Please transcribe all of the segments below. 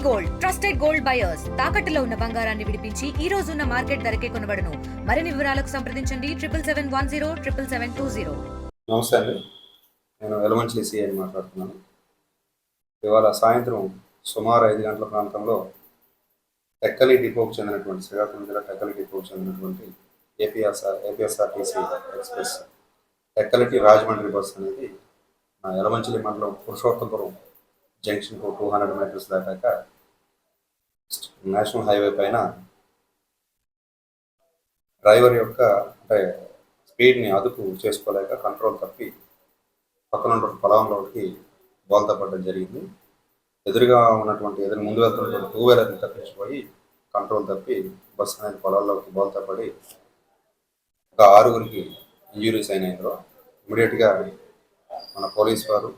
Gold trusted gold buyers తాకట్టులో ఉన్న బంగారాన్ని విడిపించి ఈ రోజు ఉన్న మార్కెట్ ధరకే కొనబడును. మరిన్ని వివరాలకు సంప్రదించండి 7710777720. నమస్తే అండి, నేను వెలమంచి సిఐ అని మాట్లాడుతున్నాను. ఇవాళ సాయంత్రం సుమారు 5 గంటల ప్రాంతంలో టెక్కలి డిపోకు చెందినటువంటి శ్రీకాకుళం జిల్లా టెక్కలి డిపోకు చెందినటువంటి APSRTC express Tekkali to Rajahmundry bus అనేది యలమంచిలి మండలం పురుషోత్తపురం జంక్షన్ 200 మీటర్స్ దాటాక నేషనల్ హైవే పైన డ్రైవర్ యొక్క స్పీడ్ని అదుపు చేసుకోలేక కంట్రోల్ తప్పి పక్కన ఉన్న పొలంలోకి బోల్తా పడడం జరిగింది. ఎదురు ముందు వెళ్తున్నటువంటి 2 వీలర్ని తప్పించిపోయి కంట్రోల్ తప్పి బస్సు అనేది పొలాల్లోకి బోల్తా పడి ఒక 6గురికి ఇంజురీస్ అయినాయి. ఇందులో ఇమీడియట్గా మన పోలీస్ వారు,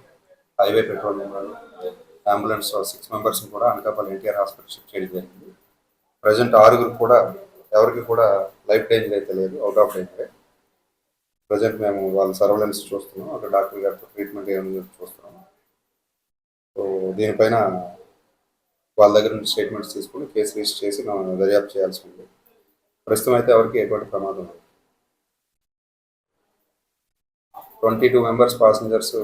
హైవే పెట్రోలింగ్ వాళ్ళు, అంబులెన్స్ 6 మెంబర్స్ని కూడా అనకాపల్లి ఎన్టీఆర్ హాస్పిటల్ షిఫ్ట్ చేయడం జరిగింది. ప్రజెంట్ 6గురికి కూడా ఎవరికి కూడా లైఫ్ డేంజర్ అయితే లేదు, అవుట్ ఆఫ్ డేంజర్. ప్రజెంట్ మేము వాళ్ళ సర్వేలెన్స్ చూస్తున్నాం, అక్కడ డాక్టర్ గారితో ట్రీట్మెంట్ ఏమైనా చూస్తున్నాం. సో దీనిపైన వాళ్ళ దగ్గర నుంచి స్టేట్మెంట్స్ తీసుకుని కేసు రిజిస్టర్ చేసి మనం దర్యాప్తు చేయాల్సి ఉంది. ప్రస్తుతం అయితే ఎవరికి ఎటువంటి ప్రమాదం లేదు. 22 మెంబర్స్ పాసెంజర్స్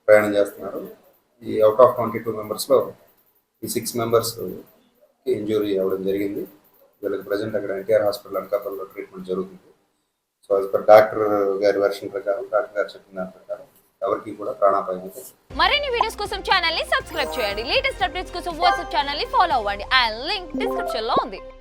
ప్రయాణం చేస్తున్నారు. ఈ అవుట్ ఆఫ్ 22 మెంబర్స్లో ఈ 6 మెంబర్స్కి ఇంజురీ అవ్వడం జరిగింది. వీళ్ళకి ప్రజెంట్ అక్కడ ఎన్టీఆర్ హాస్పిటల్ అనకాపల్లిలో ట్రీట్మెంట్ జరుగుతుంది. సో యాజ్ పర్ డాక్టర్ గారి వెర్షన్ ప్రకారం, డాక్టర్ గారు చెప్పిన దాని ప్రకారం ఎవరికి కూడా ప్రాణాపాయం అయితే. మరిన్ని వీడియోస్ కోసం ఛానల్ ని సబ్స్క్రైబ్ చేయండి. లేటెస్ట్ అప్డేట్స్ కోసం వాట్సాప్ ఛానల్ ని ఫాలో అవ్వండి. ఆ లింక్ డిస్క్రిప్షన్ లో ఉంది.